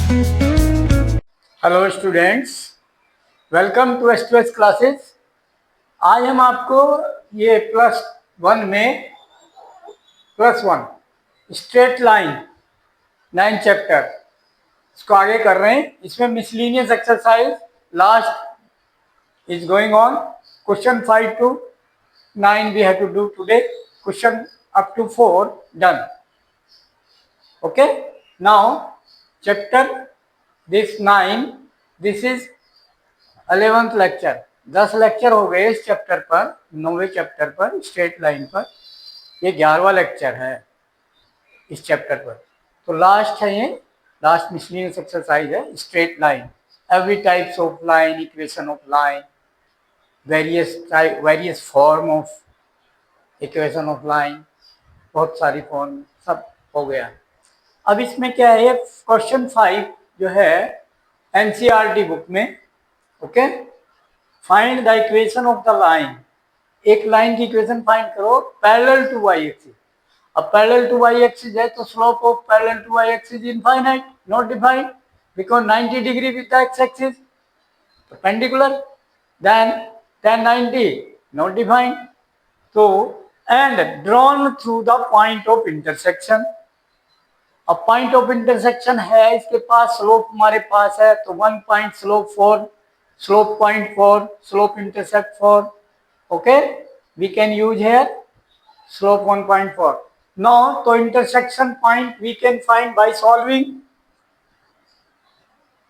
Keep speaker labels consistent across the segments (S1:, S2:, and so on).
S1: Hello students, welcome to S2S classes. आज हम आपको ये +1 में +1 स्ट्रेट लाइन 9 चैप्टर इसको आगे कर रहे हैं। इसमें miscellaneous exercise last is going on. Question 5 to 9 we have to do today. Question up to 4 done. Okay, now chapter this 9, this is 11th lecture. 10 lecture हो गए इस चैप्टर पर, 9वें चैप्टर पर, स्ट्रेट लाइन पर। ये 11वां लेक्चर है इस chapter पर। तो लास्ट है, ये लास्ट मिसलिनियस एक्सरसाइज है, straight line. Every types of line, equation of line, various form of equation of line, बहुत सारी फॉर्म, सब हो गया। अब इसमें क्या है, क्वेश्चन 5 जो है एनसीईआरटी बुक में। Okay, find the equation of the line. एक लाइन की इक्वेशन फाइंड करो पैरेलल टू वाई एक्सिस। अब पैरेलल टू वाई एक्सिस है तो slope of parallel to Y axis infinite, not defined, because 90 degree with the X axis perpendicular, then tan 90 not defined. So and drawn through the point of intersection. अब point of intersection है इसके पास, slope हमारे पास है, तो 1 point slope 4, slope 0.4, slope intersect 4. Okay, we can use here slope 1.4. No, तो intersection point we can find by solving,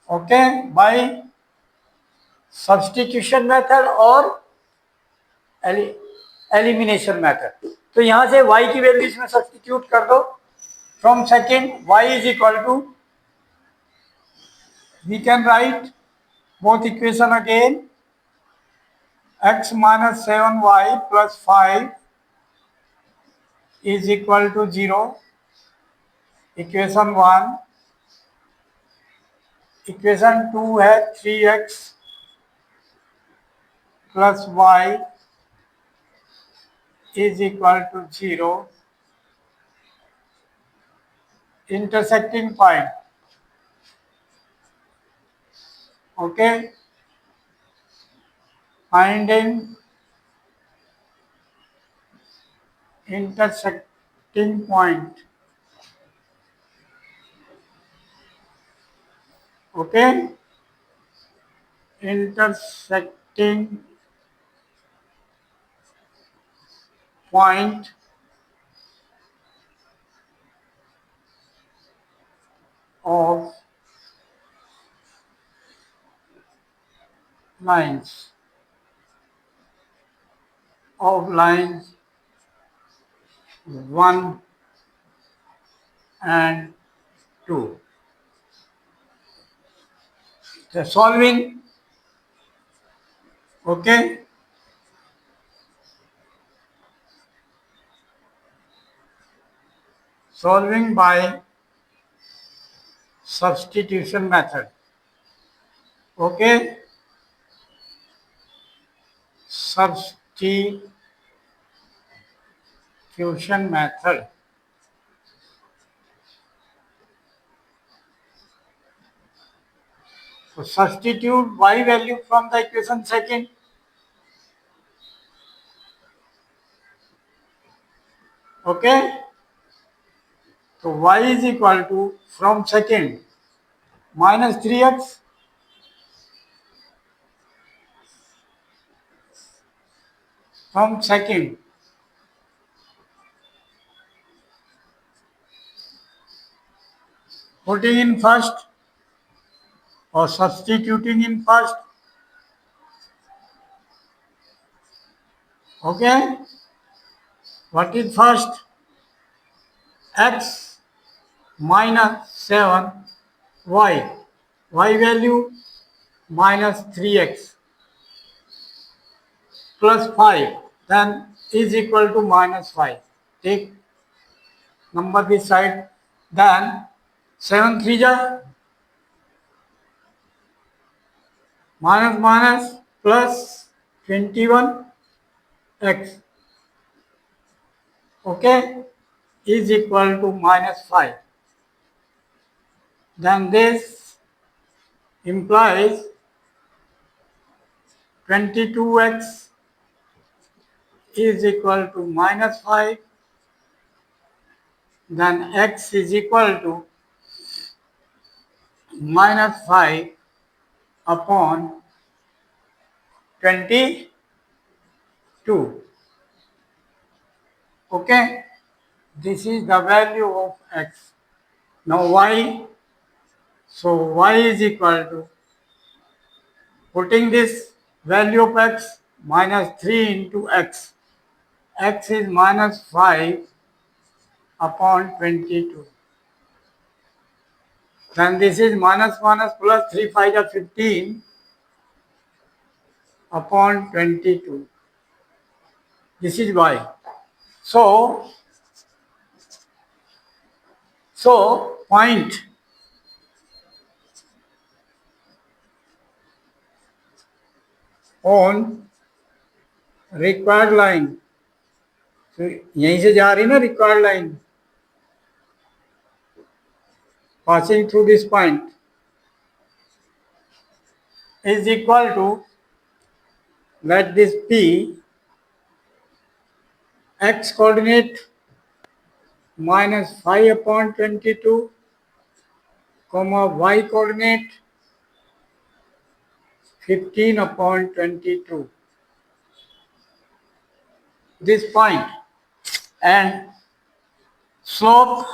S1: okay, by substitution method और एलिमिनेशन मेथड। तो यहां से y की वैल्यू इसमें सब्स्टिट्यूट कर दो। From second y is equal to, we can write both equation again, x minus 7y plus 5 is equal to 0, equation 1. Equation 2 है 3x plus y is equal to 0, intersecting point. Okay, finding intersecting point. Okay, intersecting point of lines, of lines 1 and 2. So solving, okay, solving by substitution method. Okay, substitution method. So substitute y value from the equation second. Okay, so y is equal to, from second, minus 3x from second, putting in first or substituting in first. Okay, what is first? X minus 7 y, y value minus 3x plus 5, then is equal to minus 5. Take number this side, then 7 3 ja minus minus plus 21x, okay, is equal to minus 5. Then this implies 22x is equal to minus 5, then x is equal to minus 5 upon 22. Okay, this is the value of x. Now y, so y is equal to, putting this value of x, minus 3 into x. X is minus 5 upon 22. Then this is minus minus plus 3 5 are 15 upon 22. This is y. So point on required line. तो यहीं से जा रही ना required line, passing through this point is equal to, let this be x coordinate minus 5 upon 22, comma y coordinate 15 upon 22. This point, and slope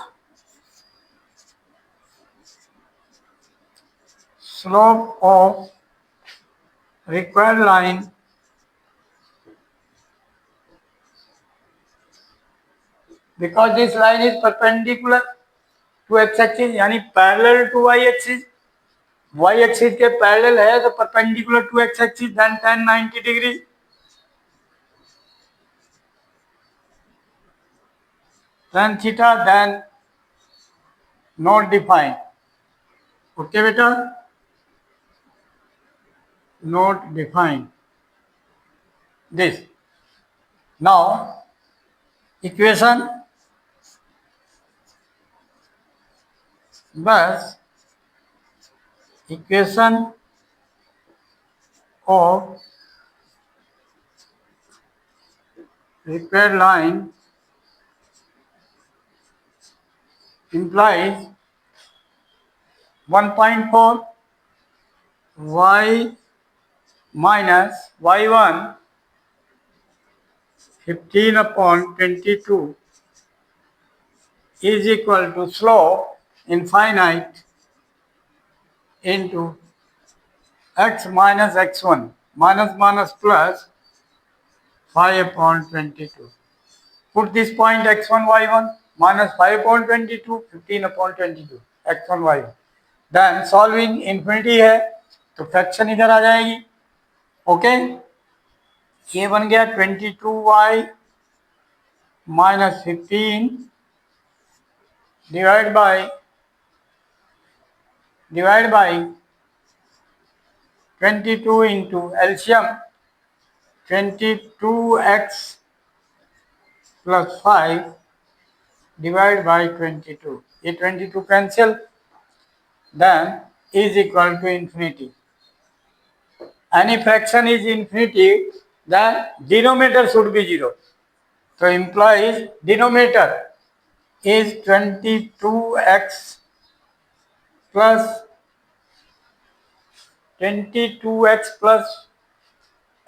S1: of required line because this line is perpendicular to x axis, यानी parallel to y axis, y axis के parallel है तो perpendicular to x axis, then tan 90 degree. Tan theta, then not defined. Okay बेटा, not defined. This. Now equation बस equation of required line implies 1.4 y minus y1 15 upon 22 is equal to slope infinite into x minus x1 minus minus plus 5 upon 22. Put this point x1 y1 minus 5 upon 22 15 upon 22 x1 y1. Then solving infinity है तो fraction इधर आ जाएगी. Okay, ये बन गया 22y minus 15 divide by 22 into एल्शियम 22x plus 5 divide by 22. ये 22 cancel, then is equal to infinity. Any fraction is infinity, then denominator should be 0. So implies denominator is 22x plus 22x plus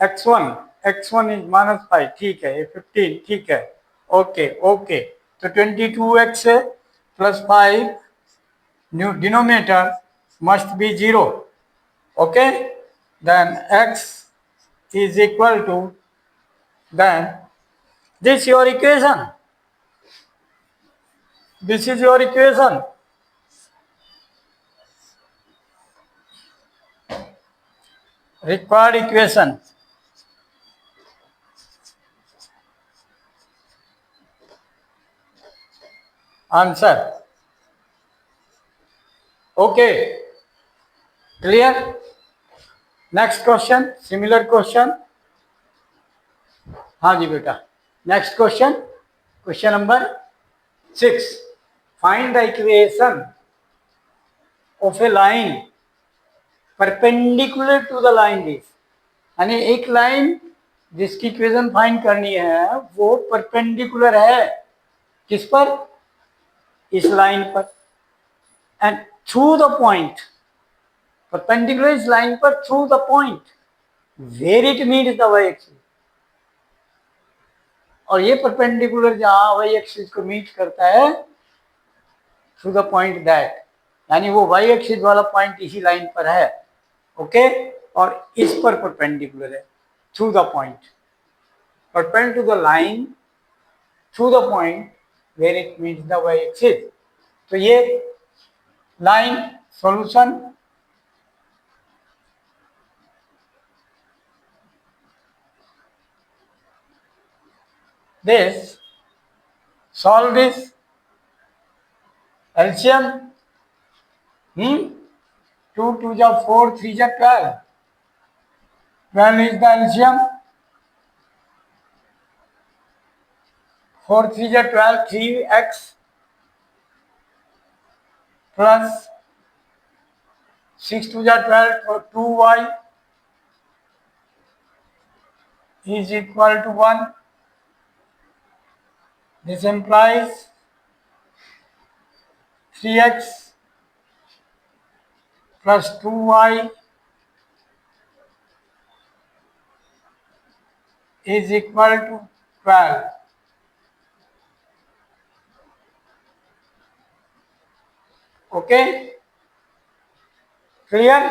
S1: x1. x1 is minus 5. ठीक है, ये 15 ठीक है. Okay तो 22x plus 5 new denominator must be 0. Okay, then x is equal to, then this is your equation. This is your equation. Required equation. Answer. Okay. Clear? Next question. Similar question. हाँ जी बेटा. Next question. Question number 6. Find the equation of a line perpendicular to the line this, यानी एक line जिसकी equation find करनी है वो perpendicular है किस पर, इस लाइन पर, and through the point, perpendicular इस लाइन पर through the point where it meets the Y axis, और ये परपेंडिकुलर जहां वाई एक्सिस को मीट करता है थ्रू द पॉइंट दैट, यानी वो वाई एक्सिस वाला पॉइंट इसी लाइन पर है, ओके, और इस पर परपेंडिकुलर है through the point, perpendicular to the line through the point where it meets the Y axis. तो ये line solution, this solve this LCM, 2 2 जा 4 3 जा 12, 12 is the LCM, 4 3 जा 12, 3x plus 6 2 जा 12, 2y is equal to 1. This implies 3x plus 2y is equal to 12. Okay, clear?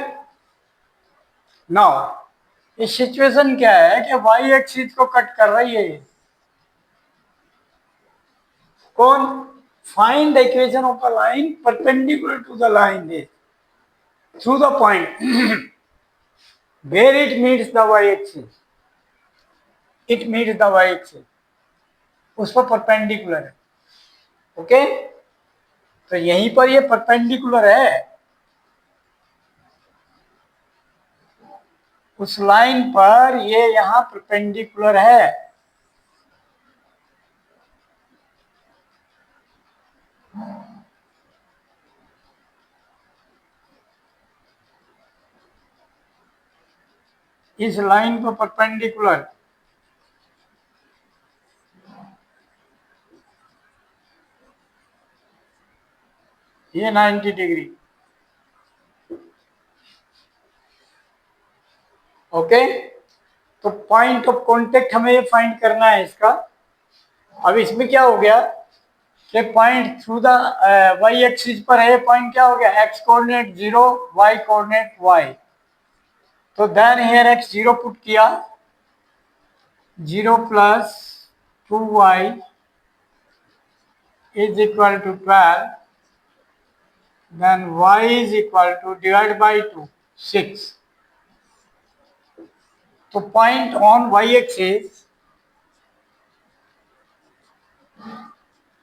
S1: Now इस situation क्या है कि y एक्सिस को कट कर रही है कौन, find the equation of a line perpendicular to the line through the point where it meets the y axis, it meets the y axis, उस पर परपेंडिकुलर है, ओके, तो यहीं पर ये परपेंडिकुलर है उस लाइन पर, ये यहां परपेंडिकुलर है, इस लाइन पर परपेंडिकुलर, ये 90 डिग्री, ओके, तो पॉइंट ऑफ कांटेक्ट हमें ये फाइंड करना है इसका। अब इसमें क्या हो गया कि point through the Y axis पर है, पॉइंट क्या हो गया, X coordinate 0, Y coordinate y, तो देन हियर एक्स 0 पुट किया, 0 plus 2y is equal to 12, then y is equal to divide by 2, 6. तो point on y axis,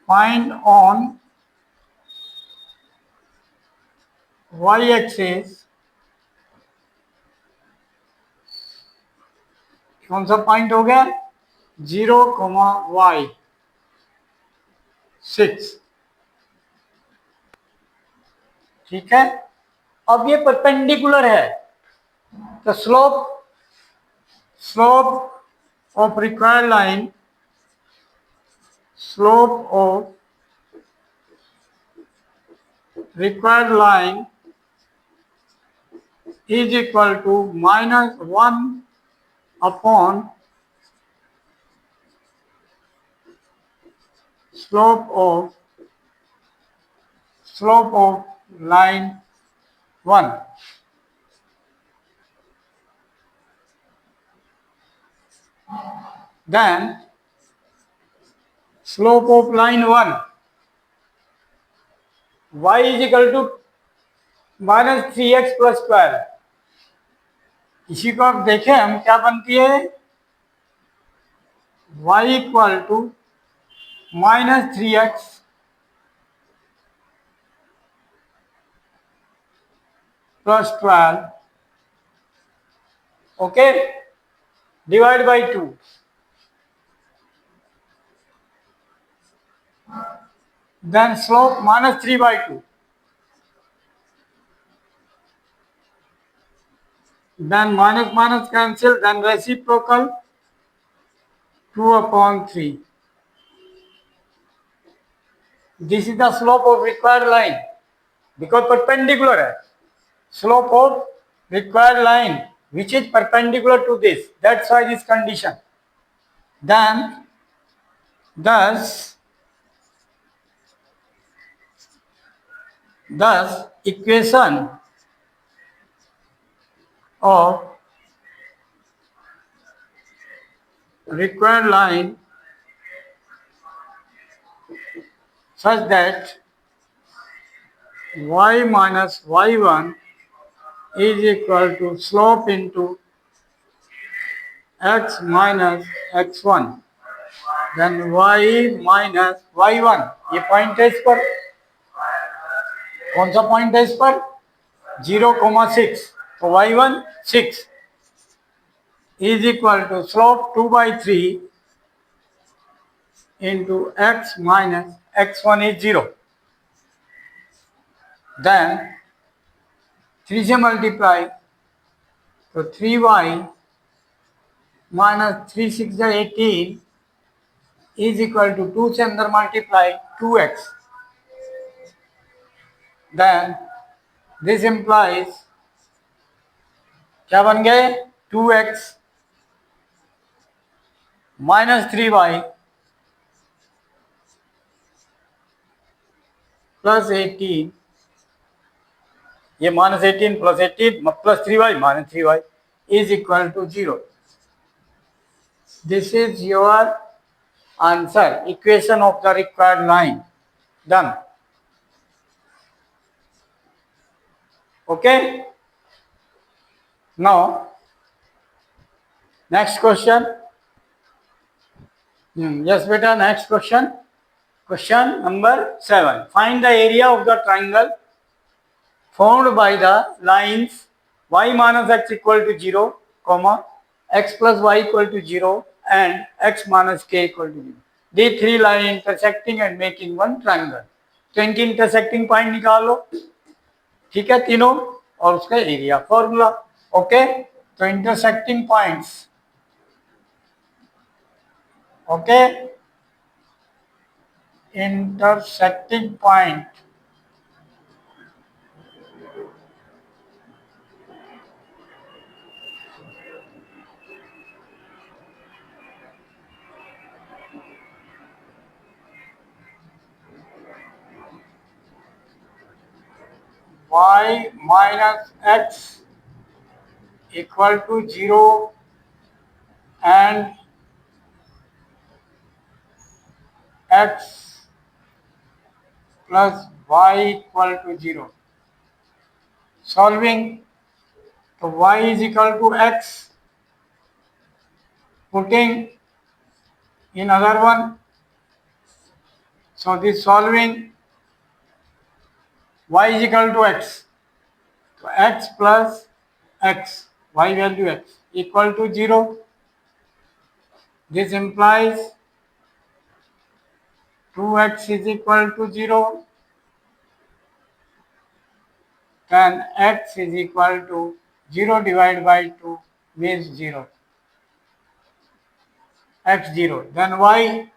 S1: point on y axis कौन सा पॉइंट हो गया, 0, y 6, ठीक है। अब ये परपेंडिकुलर है, तो slope of required line, slope of required line is equal to -1 upon slope of line 1. Then slope of line 1, y is equal to -3x plus 12, इसी को आप देखें हम क्या बनती है, y equal to -3x plus 12, okay, divide by 2, then slope -3/2, then minus minus cancel, then reciprocal 2/3. This is the slope of required line because perpendicular है. Slope of required line which is perpendicular to this. That's why this condition. Then thus equation of required line such that y minus y1 is equal to slope into x minus x1, then y minus y1. ये point है इस पर, कौन सा point है इस पर? 0,6, तो y1 6 is equal to slope 2/3 into x minus x1 is 0. Then 3 से multiply, तो 3y minus 3 6 is 18 is equal to 2 से अंदर multiply 2x. Then this implies क्या बन गए? 2x minus 3y plus 18, ये minus 18 plus 18 plus 3y minus 3y is equal to 0. This is your answer, equation of the required line. Done. Okay. Now, next question. Yes, beta, next question. Question number 7. Find the area of the triangle formed by the lines y minus x equal to 0, comma, x plus y equal to 0 and x minus k equal to 0. These three lines intersecting and making one triangle. तो इनकी intersecting point निकालो, ठीक है, तीनों, और उसका area formula. Okay, तो intersecting points, okay, intersecting point y minus x equal to 0 and x plus y equal to 0. Solving, so y is equal to x, putting in other one, so this solving y is equal to x, so x plus x, y value x equal to 0. This implies 2x is equal to 0, then x is equal to 0 divided by 2 means 0, x 0, then y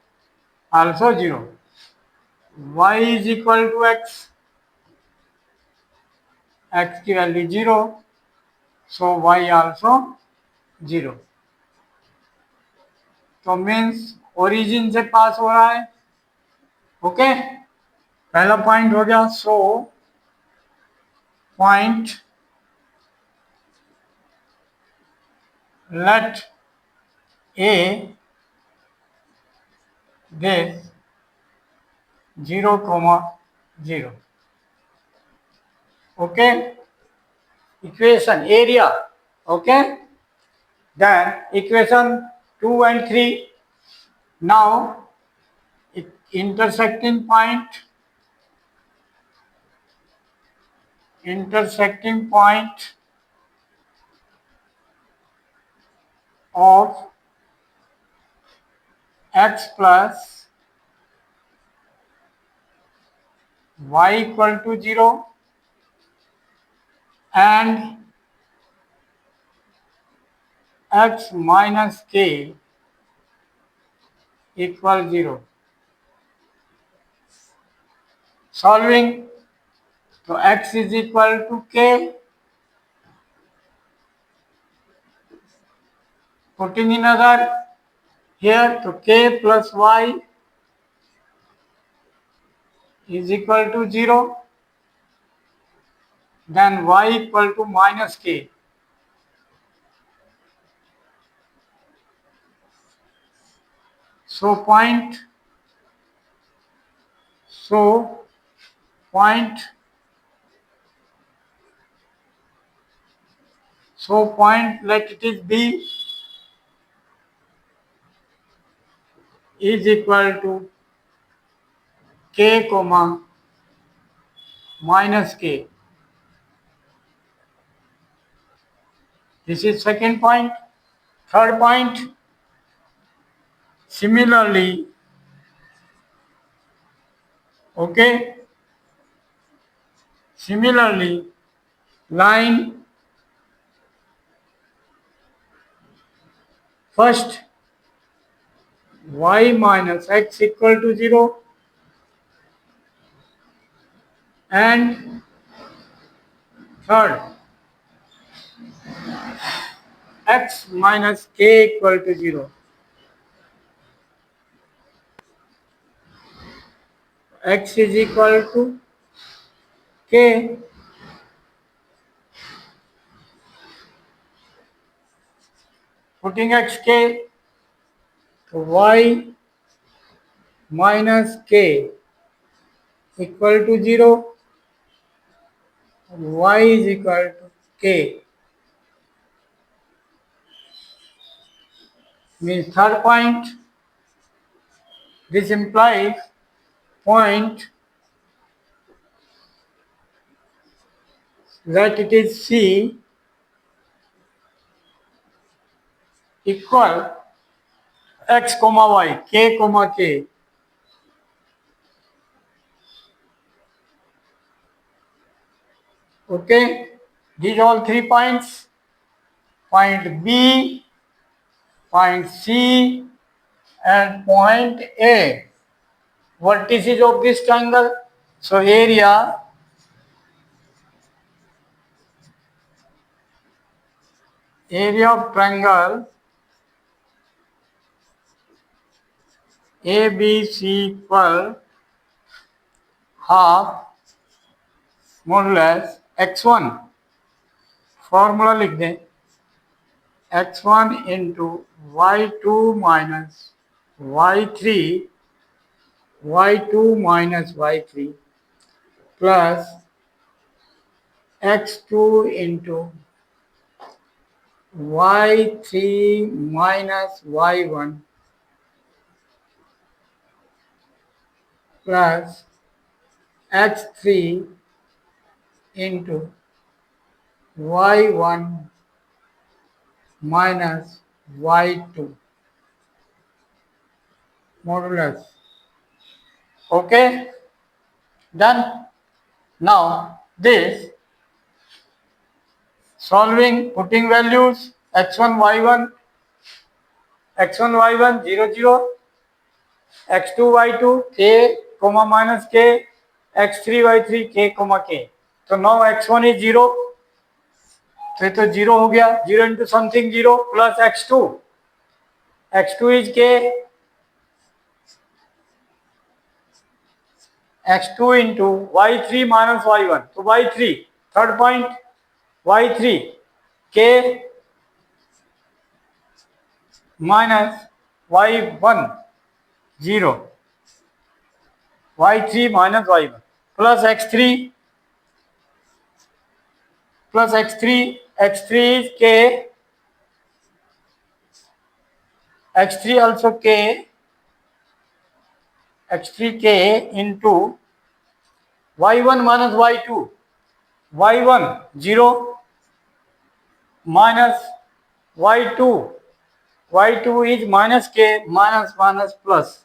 S1: also 0, y is equal to x, x की value 0, so y also 0. तो means origin से पास हो रहा है. Okay, पहला point हो गया. So point let A this 0,0. Okay, equation area. Okay, then equation 2 and 3. Now intersecting point of x plus y equal to 0 and x minus k equal 0. Solving, so x is equal to k. Putting in other here, so k plus y is equal to 0. Then y equal to minus k. So point point let it is b is equal to k comma minus k. This is second point. Third point, similarly, okay, similarly, line first y minus x equal to 0 and third x minus k equal to 0. X is equal to k. Putting xk, so y minus k equal to 0, y is equal to k. Means third point, this implies point that it is C equal x comma y, k comma k. Okay, these all 3 points, point B, point C and point A, vertices of this triangle. So area of triangle ABC equal half more or less x1, formula लिख दें, x1 into y2 minus y3, y2 minus y3 plus x2 into y3 minus y1 plus x3 into y1 minus y2, more or less. Okay, done. Now this solving, putting values x1 y1 0 0, x2 y2 k comma minus k, x3 y3 k comma k. So now x1 is 0, तो ये तो 0 हो गया, 0 into something 0 plus x2 is k, x2 into y3 minus y1, so y3, third point y3 k minus y1 0, y3 minus y1 plus x3 is k, x3 also k, x3 k into y1 minus y2, y1 0 minus y2 is minus k minus plus.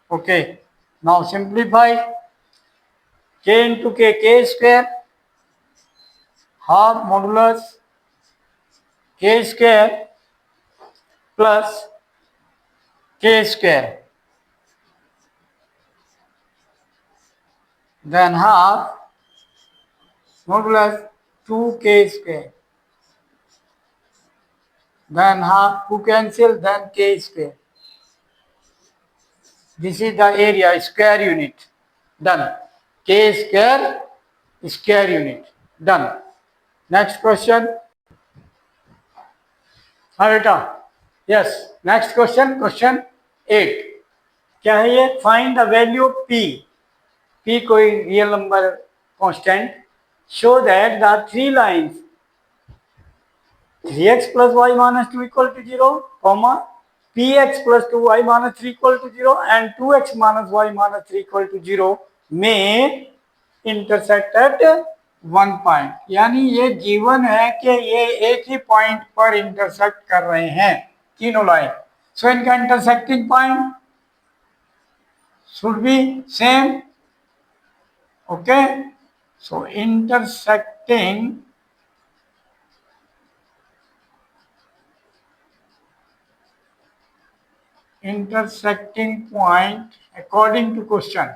S1: Okay, now simplify, k into k square half modulus k square plus k square, then half modulus 2k square, then half 2 cancel, then k square. This is the area square unit. Done. K square unit. Done. Next question. हाँ बेटा. Yes. Next question. Question 8. क्या है ये? Find the value of p. p कोई real number constant. Show that the three lines 3x plus y minus 2 equal to 0, comma px plus 2y minus 3 equal to 0 and 2x minus y minus 3 equal to 0 may intersect at one point. यानी ये given है कि ये एक ही point पर intersect कर रहे हैं तीनों लाइन. सो इनका intersecting point should be same. Okay. So intersecting point according to question,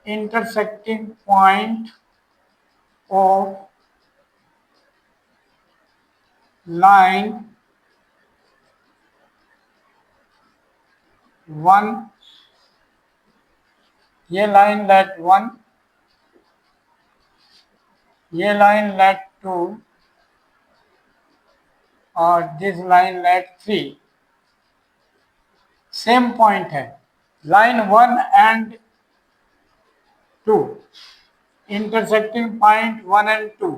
S1: intersecting point of line 1, ये line let 1, ये line let 2 और this line let 3 same point है. Line 1 and 2 intersecting point 1 and 2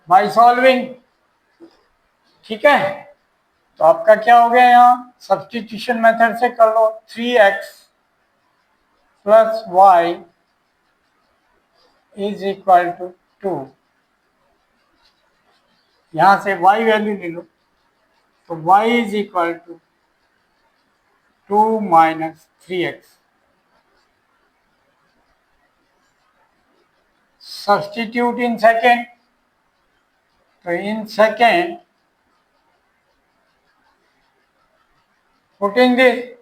S1: by solving. ठीक है. तो आपका क्या हो गया? यहाँ सब्स्टिट्यूशन मेथड से कर लो. 3x plus Y is equal to 2. यहां से y वैल्यू ले लो. तो y is equal to 2 minus 3x. Substitute in second. So in second, putting this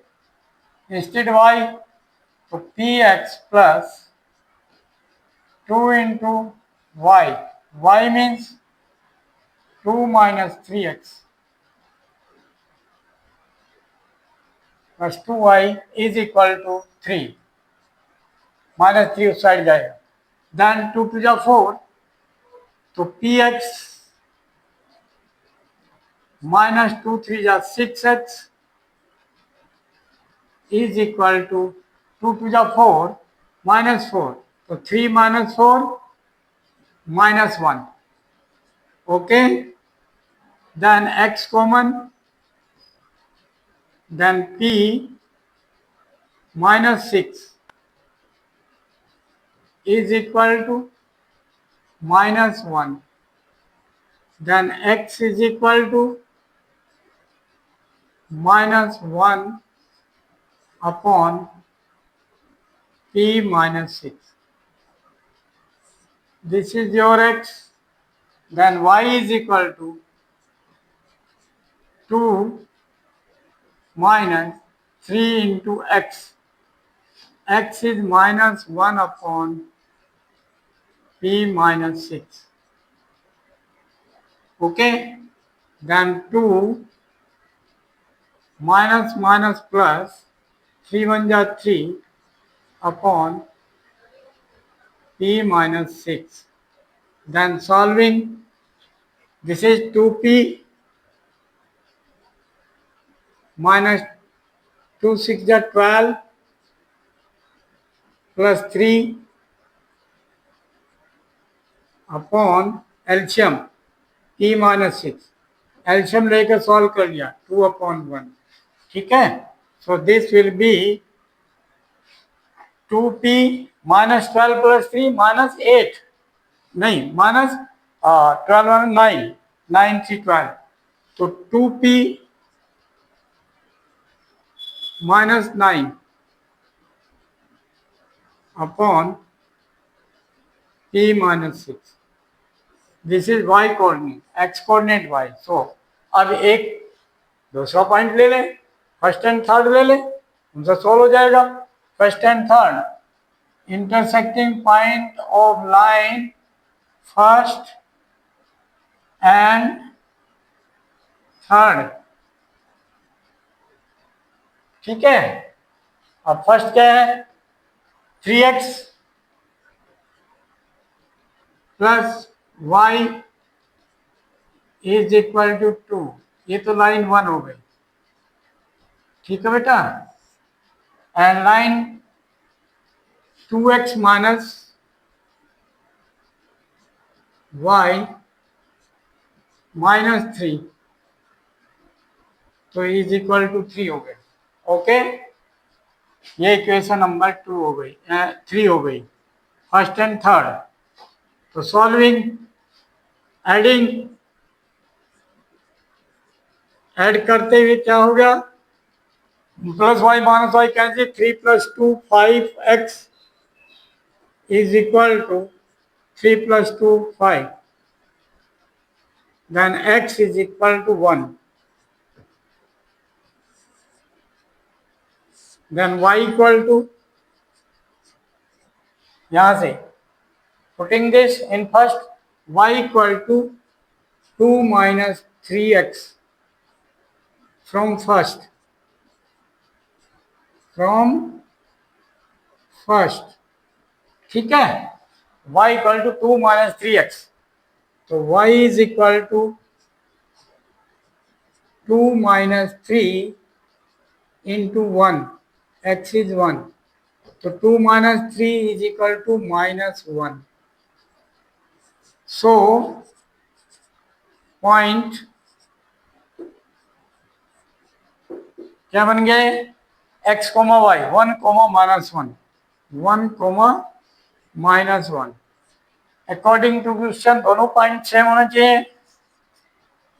S1: instead y, so px plus 2 into y. Y means 2 minus 3x plus 2y is equal to 3. Minus 3 उस side जाएगा. Then 2 to the 4. तो px minus 2 3 जा 6x is equal to 2 to the 4 minus 4. तो 3 minus 4 minus 1. Okay. Then x common. Then p minus 6 is equal to minus 1. Then x is equal to minus 1 upon p minus 6. This is your x. Then y is equal to 2 minus 3 into x. X is minus 1 upon p minus 6. Okay. Then 2 minus minus plus 3 1 ja 3 upon p minus 6. Then solving, this is 2p minus 2 6 ja 12 plus 3 upon LCM p minus 6. LCM लेकर solve कर लिया. 2 upon 1. ठीक है. So this will be 2p minus 12 plus 3 minus 8. नहीं, minus 12 9. 9 3 12. तो 2p minus 9 upon p minus 6. This is y coordinate, x coordinate y। सो अब एक दूसरा पॉइंट ले लें, फर्स्ट एंड थर्ड ले लें, उनसे सोल्व हो जाएगा। First and third intersecting point of line first and third, ठीक है। अब फर्स्ट क्या है, 3x plus Y is equal to 2, ये तो लाइन 1 हो गई, ठीक है बेटा। And line 2x minus Y minus 3, तो इज इक्वल टू 3 हो गए। ओके, ये इक्वेशन नंबर 2 हो गई, 3 हो गई, फर्स्ट एंड थर्ड। तो सॉल्विंग, एडिंग, ऐड करते हुए क्या हो गया, प्लस वाई माइनस वाई कैसे, 3 plus 2 5x is equal to 3 plus 2 5, then x is equal to 1, then y equal to, यहाँ से putting this in first, y equal to 2 minus 3x from first, ठीक है। y equal to 2 minus 3x, तो y is equal to 2 minus 3 into 1, x is 1, तो 2 minus 3 is equal to minus 1। So point क्या बन गए, x, y, 1, minus 1, 1, minus 1। According to question दोनों point same होना चाहिए।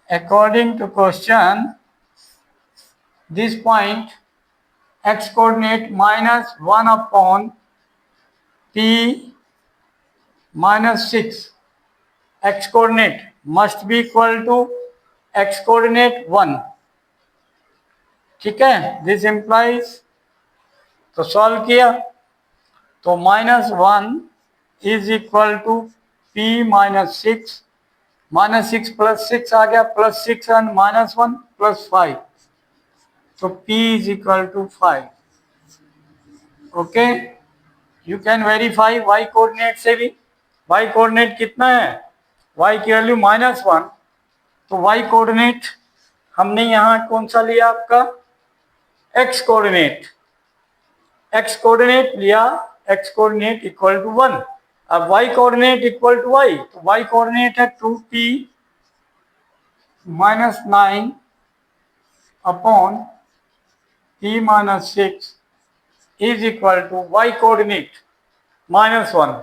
S1: According to question this point x coordinate minus 1 upon p minus 6, x coordinate must be equal to x coordinate 1, ठीक है। This implies, तो solve किया तो minus 1 is equal to p minus 6, minus 6 plus 6 आ गया, plus 6 and minus 1 plus 5, तो p is equal to 5। Okay, you can verify y coordinate से भी। y कोऑर्डिनेट कितना है, y की वैल्यू माइनस 1, तो y कोऑर्डिनेट हमने यहाँ कौन सा लिया आपका, x कोऑर्डिनेट, x कोऑर्डिनेट लिया, x कोऑर्डिनेट इक्वल टू 1। अब y coordinate equal to y, तो y कोऑर्डिनेट है 2p minus 9 upon p minus 6 is equal to y coordinate minus 1,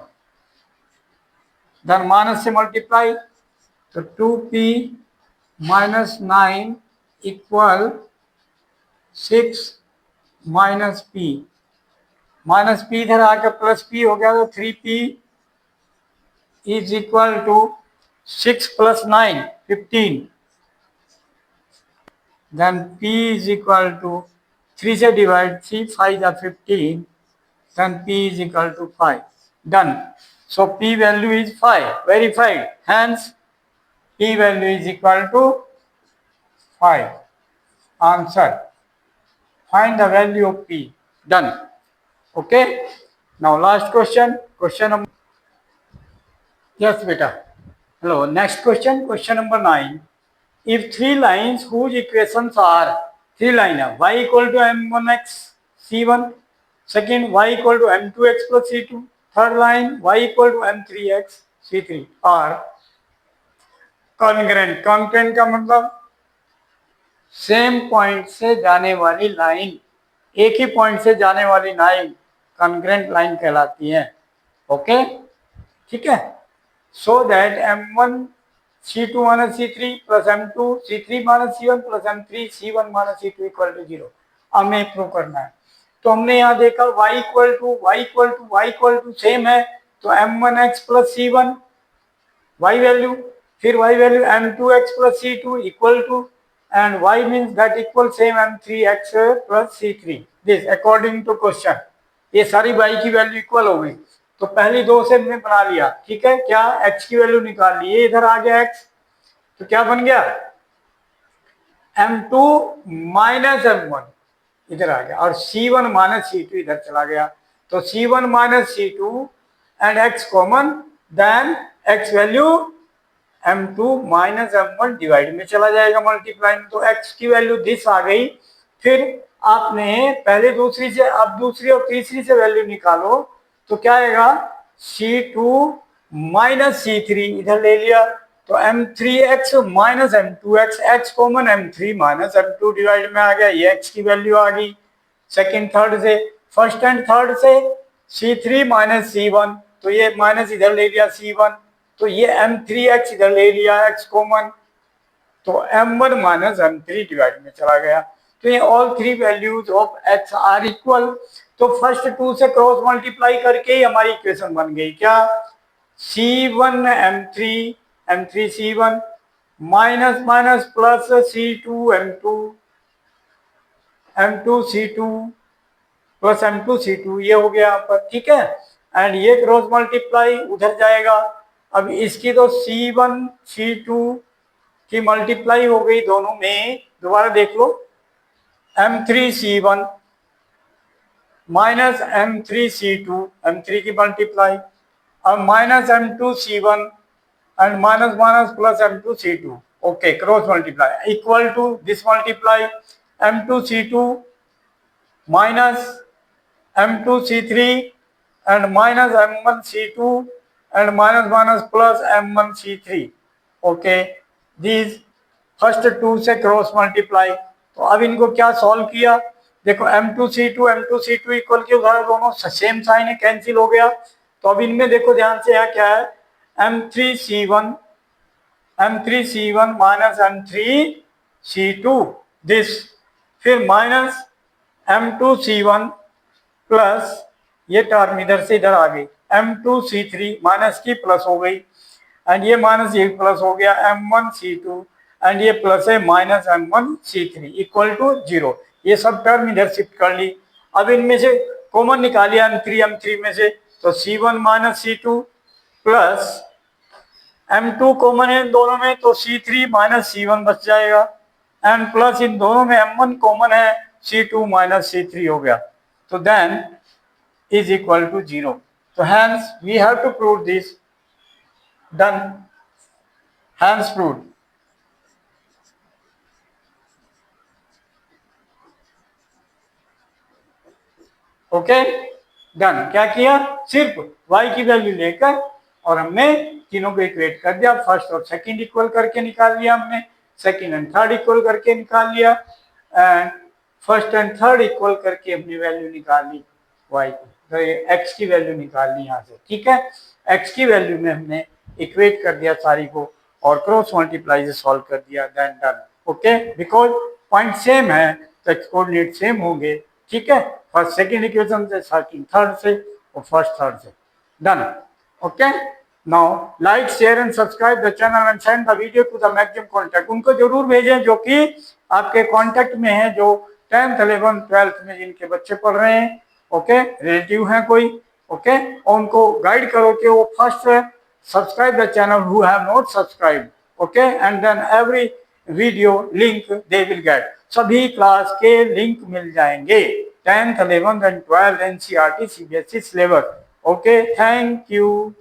S1: then minus से मल्टीप्लाई, तो 2p minus 9 equal 6 minus p, minus p इधर आकर plus p हो गया, तो 3p is equal to 6 plus 9 15, then p is equal to 3 से divide, 3 5 या 15, then p is equal to 5, done. So p value is 5, verified, hence p value is equal to 5। Answer, find the value of p, done. Okay, now last question, question number, yes beta, hello, next question, question number 9, if three lines whose equations are, three line है, y equal to m1x c1, second y equal to m2x plus c2, third line y equal to m3x c3 are congruent, congruent का मतलब same point से जाने वाली line, एक ही point से जाने वाली लाइन कॉन्ग्रुएंट लाइन कहलाती है। ओके, ठीक है। So that m1 c2 minus c3 plus m2 c3 minus c1 plus m3 c1 minus c2 equal to 0, हमें प्रूव करना है। तो हमने यहाँ देखा y इक्वल टू सेम है, तो m1x plus c1 y value फिर y value m2x plus c2 equal to and y means that equal same m3x plus c3 this according to question। ये सारी y की वैल्यू इक्वल हो गई तो पहली दो से हमने बना लिया, ठीक है। क्या x की वैल्यू निकाल ली, ये इधर आ गया x, तो क्या बन गया m2 माइनस m1 इधर आ गया और c1 माइनस c2 इधर चला गया, तो c1 minus c2 and x common, then x value m2 minus m1 divide में चला जाएगा मल्टीप्लाई में, तो x की वैल्यू दिस आ गई। फिर आपने पहले दूसरी से अब दूसरी और तीसरी से वैल्यू निकालो तो क्या आएगा c2 माइनस c3 इधर ले लिया तो m3x minus m2x, x common m3 minus m2 divide में आ गया, ये x की वैल्यू आ गई। सेकंड थर्ड से, फर्स्ट एंड थर्ड से c3 माइनस c1 तो ये माइनस इधर ले लिया c1, तो ये m3x इधर ले लिया x कॉमन, तो m1 माइनस m3 डिवाइड में चला गया। तो ये all three values of x are equal, तो फर्स्ट टू से क्रॉस मल्टीप्लाई करके ही हमारी इक्वेशन बन गई क्या, c1 m3 m3 c1 minus minus plus c2 m2 m2 c2 plus m2 c2 ये हो गया यहाँ पर, ठीक है। एंड ये क्रॉस मल्टीप्लाई उधर जाएगा, अब इसकी तो c1 c2 की मल्टीप्लाई हो गई दोनों में, दोबारा देख लो m3 c1 minus m3 c2 m3 की मल्टीप्लाई, अब minus m2 c1 and minus minus plus m2 c2, okay cross multiply equal to this multiply m2 c2 minus m2 c3 and minus m1 c2 and minus minus plus m1 c3, okay these first two से cross multiply. तो अब इनको क्या solve किया, देखो m2 c2 equal के उधर दोनों सेम साइन है, कैंसिल हो गया। तो अब इनमें देखो ध्यान से यहाँ क्या है m3 c1 minus m3 c2 this, फिर माइनस m2 c1 प्लस ये टर्म इधर से इधर आ गई m2 c3 माइनस की प्लस हो गई एंड ये माइनस ये प्लस हो गया m1 c2 एंड ये प्लस है minus m1 c3 equal to 0, ये सब टर्म इधर शिफ्ट कर ली। अब इनमें से कॉमन निकालिए m3 में से, तो c1 minus c2 plus m2 common है इन दोनों में तो c3 माइनस c1 बच जाएगा एंड प्लस इन दोनों में m1 कॉमन है c2 माइनस c3 हो गया, तो then is equal to 0, so hence we have to prove this, done, hence proved, okay done. क्या किया, सिर्फ y की वैल्यू लेकर और हमने तीनों को इक्वेट कर दिया, फर्स्ट और सेकंड इक्वल करके निकाल लिया हमने, सेकंड एंड थर्ड इक्वल करके निकाल लिया and first and third equal करके हमने वैल्यू निकाल ली y की, तो x की वैल्यू निकाल ली यहाँ से, ठीक है। x की वैल्यू में हमने इक्वेट कर दिया सारी को और क्रॉस मल्टीप्लाई से सॉल्व कर दिया, then done, okay because point same है तो कोऑर्डिनेट सेम होंगे, ठीक है। फर्स्ट सेकंड इक्वेशन से, सेकंड थर्ड से और फर्स्ट थर्ड से, done, okay. Now like share and subscribe the channel and send the video to the maximum contact, उनको जरूर भेजें जो कि आपके कॉन्टैक्ट में है, जो 10th 11th 12th में जिनके बच्चे पढ़ रहे हैं, ओके रिलेटिव है कोई, ओके, और उनको गाइड करो कि वो first subscribe the channel who have not subscribe, okay, and then every video link they will get, सभी क्लास के लिंक मिल जाएंगे 10th 11th and 12th NCERT CBSE syllabus, okay thank you.